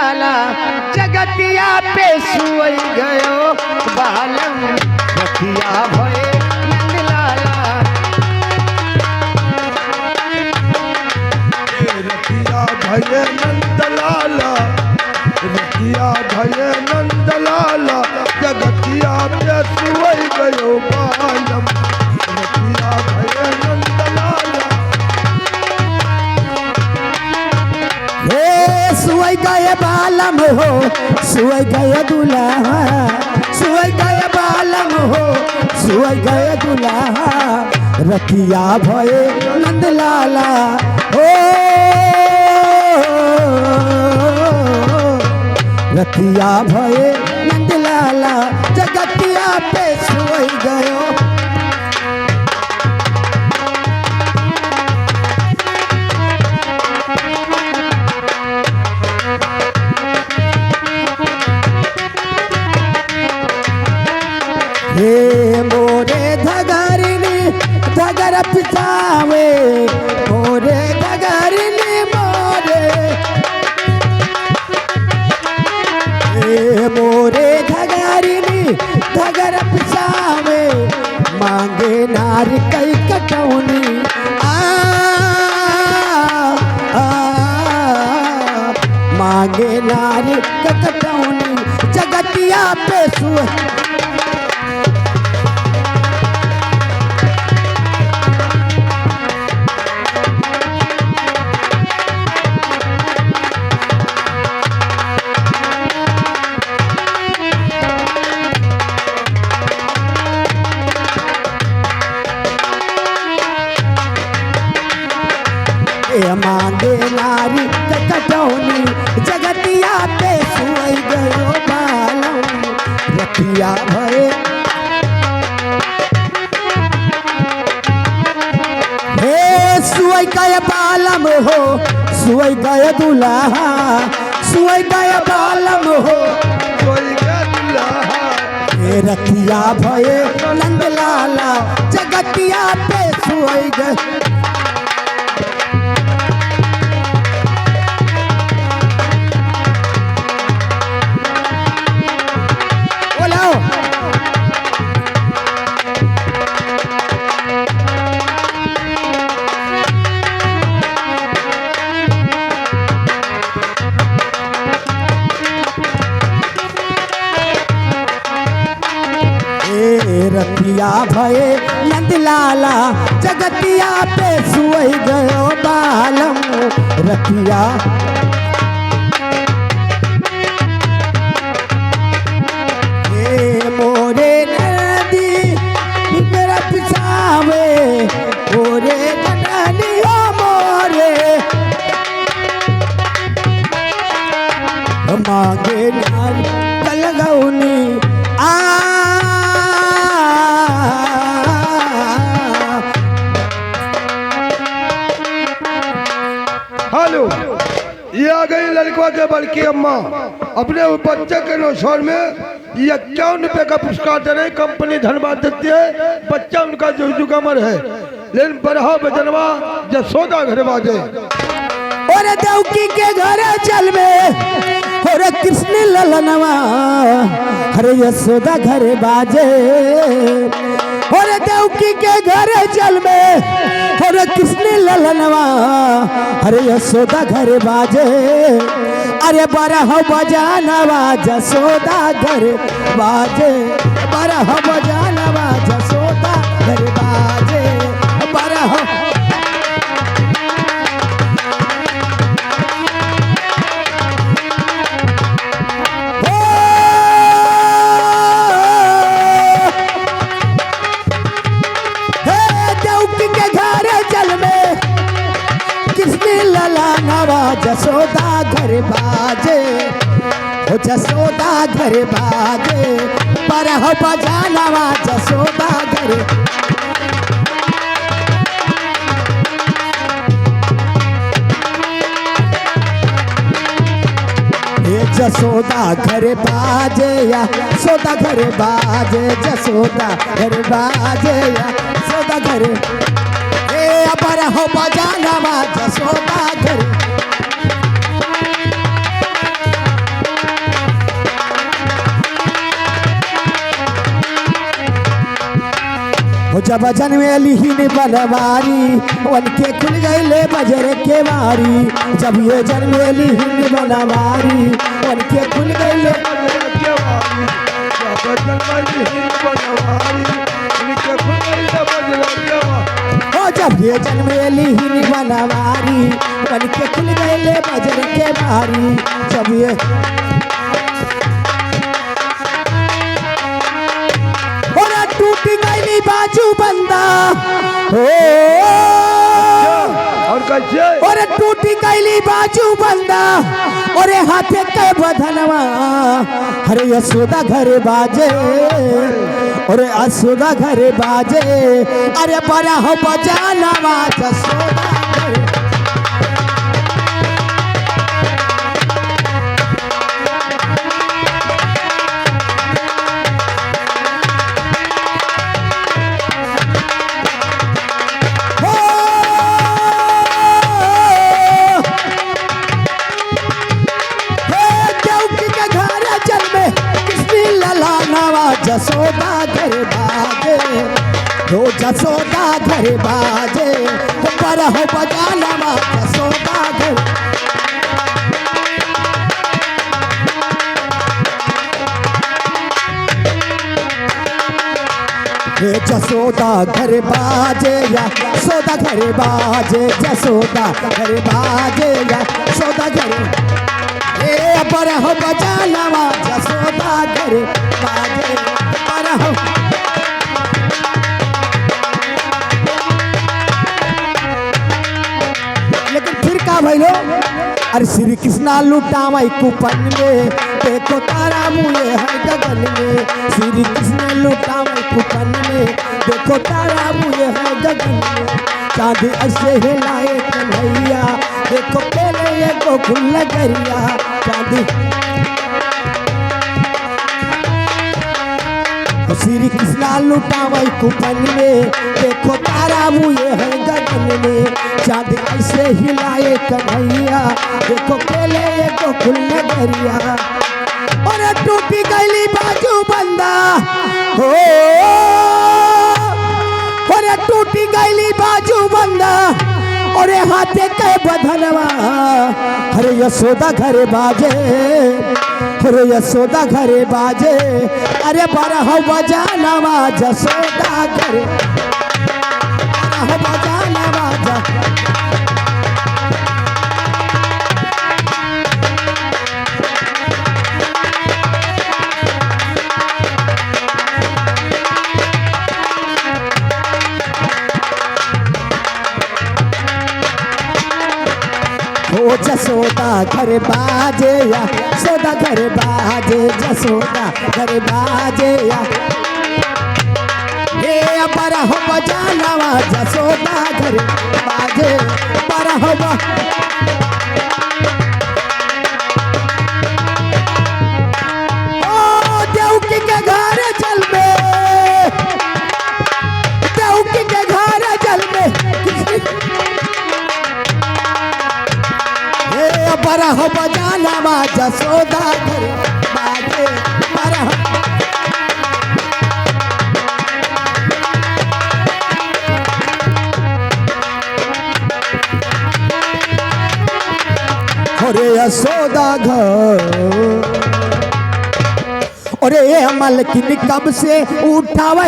लाला जगतिया पे सुई गयो बालम रतिया भये नंद लाला रतिया भये नंद लाला रतिया भये नंद लाला जगतिया पे सुई गयो बालम रतिया भये नंद लाला सुई गए बालम हो सुई गए दुल्हा सुई गए बालम हो सुई गए दुल्हा रतिया भये नंद लाला हो रतिया भये नंद लाला जगतिया पे सुई गयो हे मोरे धगरिनी धगर पिछावे मोरे धगरिनी मोरे हे मोरे धगरिनी धगर पिछावे मांगे नारी कई कटौनी मांगे नारी कटौनी जगतिया पे सुई मांगे नारी कटौनी जगतिया पे सुई गयो बालम रतिया भये हे सुई गए बालम हो सुई गए दुल्हा सुई गए बालम हो सुई गए दुल्हा हे रतिया भये नंद लाला जगतिया पे सुई गए रतिया भये नंद लाला जगतिया पे सुई गयो बालम रतिया हे मोरे नदी मेरा पिछावे मोरे नदी मोरे मांगे नारी कलगौनी हेलो ये आ गई लड़का के बड़की अम्मा अपने बच्चे के नौशौर में ये 51 रुपए का पुरस्कार दे रहे कंपनी धन्यवाद देती है बच्चा उनका जो कमर है लेकिन बरहा बजनवा जसोदा घर बाजे और देवकी के घर चल में और कृष्ण ललनवा हरे यशोदा घर बाजे और देवकी के घर चल में और कृष्ण ललनवा हरे यशोदा घर बाजे अरे बरह बजानवा जसोदा घर बाजे बरह बजानवा जसोदा घर बाजे बरह जसोदा घर बाजे हो जसोदा घर बाजे बरह बजानवा जसोदा घर जसोदा घर बाजे या सोदा घर बाजे जसोदा घर बाजे या सोदा घर बरह बजानवा जसोदा घर जब जन्मेली ही बनवारी उनके खुल गए बजर के मारी। जब ये जन्मेली ही बनवारी उनके खुल गए जब ये जन्मेली ही बनवारी उनके खुल गए बजर के मारी। जब ये टूट गई बाजू बंदा और कैसे और टूट गई बाजू बंदा और हाथे के बधनवा। अरे यशोदा घर बाजे और यशोदा घर बाजे। अरे बड़ा हो बजाना यशोदा घर। जसोदा घर बाजे हो जसोदा घर बाजे पर हो बजाना जसोदा घर। जसोदा घर बाजे या सोदा घर बाजे। जसोदा घर बाजे या सोदा घर पर हो बजाना जसोदा घर बाजे पर हो। लेकिन फिर का भइलो अरे श्री कृष्णा लुटावाई कुपन में देखो तारा मुए है गगन में। श्री कृष्ण लुटावाई कुपन में देखो तारा मुए है गगन में। चांद ऐसे हिलाए कन्हैया देखो पहले ये गोकुल नगरिया। चांद श्री कृष्णा लुटावाई कुपन में देखो तारा मुए है गगन में। चांद ऐसे हिलाए कन्हैया देखो पहले ये गोकुल नगरिया। और टूटी गई बाजू बंदा हो और टूटी गई बाजू बंदा और हाथे के बधनवा। अरे यशोदा घर बाजे अरे यशोदा घर बाजे। अरे बारह बजाना जसोदा घर बारह बजाना हो जसोदा घर बाजे या सोदा घर बाजे। जसोदा घर बाजे या हे बड़ा हो बजाना जसोदा घर बाजे बड़ा हो। देवकी के घर जल में देवकी के घर जल में बड़ा हो बजाना जसोदा घर बाजे बड़ा अरे यशोदा घर। अरे मलकिन कब से उठावा